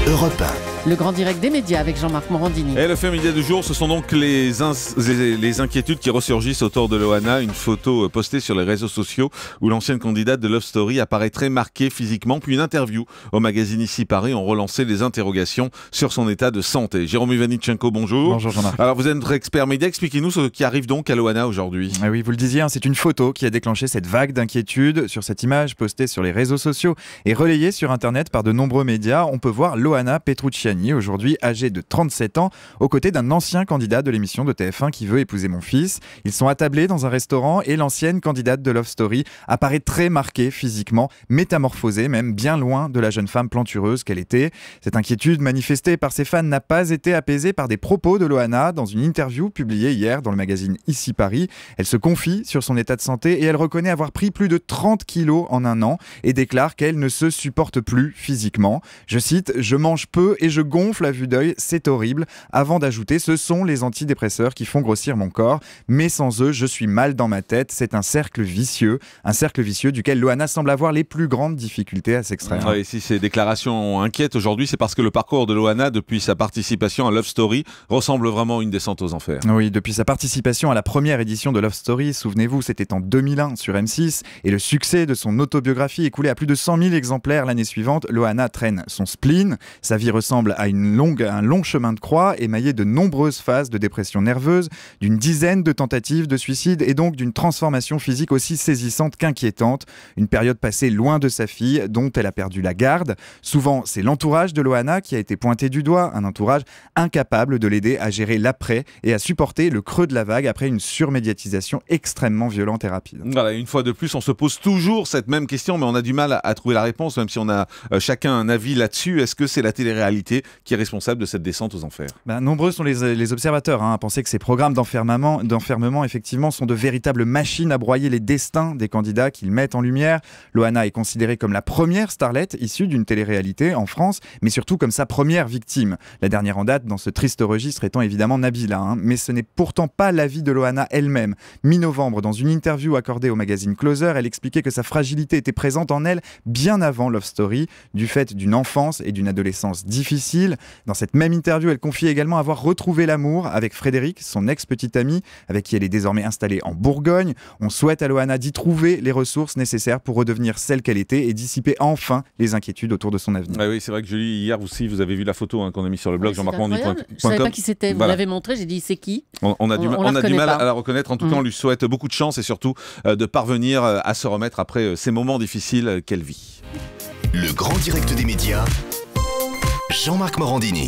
Europe 1. Le grand direct des médias avec Jean-Marc Morandini. Et le fait média du jour, ce sont donc les inquiétudes qui ressurgissent autour de Loana. Une photo postée sur les réseaux sociaux où l'ancienne candidate de Love Story apparaît très marquée physiquement. Puis une interview au magazine Ici Paris ont relancé les interrogations sur son état de santé. Jérôme Ivanichenko, bonjour. Bonjour Jean-Marc. Alors vous êtes notre expert média, expliquez-nous ce qui arrive donc à Loana aujourd'hui. Ah oui, vous le disiez, c'est une photo qui a déclenché cette vague d'inquiétude. Sur cette image postée sur les réseaux sociaux et relayée sur Internet par de nombreux médias, on peut voir Loana Petrucciani, aujourd'hui âgée de 37 ans, aux côtés d'un ancien candidat de l'émission de TF1 Qui veut épouser mon fils. Ils sont attablés dans un restaurant et l'ancienne candidate de Love Story apparaît très marquée physiquement, métamorphosée même, bien loin de la jeune femme plantureuse qu'elle était. Cette inquiétude manifestée par ses fans n'a pas été apaisée par des propos de Loana dans une interview publiée hier dans le magazine Ici Paris. Elle se confie sur son état de santé et elle reconnaît avoir pris plus de 30 kilos en un an et déclare qu'elle ne se supporte plus physiquement. Je cite: « Je mange peu et je gonfle à vue d'œil, c'est horrible », avant d'ajouter: « Ce sont les antidépresseurs qui font grossir mon corps, mais sans eux, je suis mal dans ma tête. C'est un cercle vicieux duquel Loana semble avoir les plus grandes difficultés à s'extraire. » Et si ces déclarations inquiètent aujourd'hui, c'est parce que le parcours de Loana depuis sa participation à Love Story ressemble vraiment à une descente aux enfers. Oui, depuis sa participation à la première édition de Love Story, souvenez-vous, c'était en 2001 sur M6, et le succès de son autobiographie écoulé à plus de 100 000 exemplaires l'année suivante, Loana traîne son spleen. Sa vie ressemble à un long chemin de croix émaillé de nombreuses phases de dépression nerveuse, d'une dizaine de tentatives de suicide et donc d'une transformation physique aussi saisissante qu'inquiétante. Une période passée loin de sa fille, dont elle a perdu la garde. Souvent, c'est l'entourage de Loana qui a été pointé du doigt, un entourage incapable de l'aider à gérer l'après et à supporter le creux de la vague après une surmédiatisation extrêmement violente et rapide. Voilà, une fois de plus, on se pose toujours cette même question, mais on a du mal à trouver la réponse, même si on a chacun un avis là-dessus. Est-ce que c'est la télé-réalité qui est responsable de cette descente aux enfers ? Nombreux sont les observateurs à penser que ces programmes d'enfermement effectivement sont de véritables machines à broyer les destins des candidats qu'ils mettent en lumière. Loana est considérée comme la première starlette issue d'une télé-réalité en France, mais surtout comme sa première victime. La dernière en date dans ce triste registre étant évidemment Nabila, mais ce n'est pourtant pas l'avis de Loana elle-même. Mi-novembre, dans une interview accordée au magazine Closer, elle expliquait que sa fragilité était présente en elle bien avant Love Story, du fait d'une enfance et d'une adolescence difficile. Dans cette même interview, elle confie également avoir retrouvé l'amour avec Frédéric, son ex-petite amie, avec qui elle est désormais installée en Bourgogne. On souhaite à Loana d'y trouver les ressources nécessaires pour redevenir celle qu'elle était et dissiper enfin les inquiétudes autour de son avenir. Ah oui, c'est vrai que Julie, hier aussi, vous avez vu la photo qu'on a mise sur le blog jean-marc-morandini.com. Je ne savais pas qui c'était, vous l'avez montré, j'ai dit c'est qui ? On a du mal à la reconnaître. En tout cas, on lui souhaite beaucoup de chance et surtout de parvenir à se remettre après ces moments difficiles qu'elle vit. Le grand direct des médias, Jean-Marc Morandini.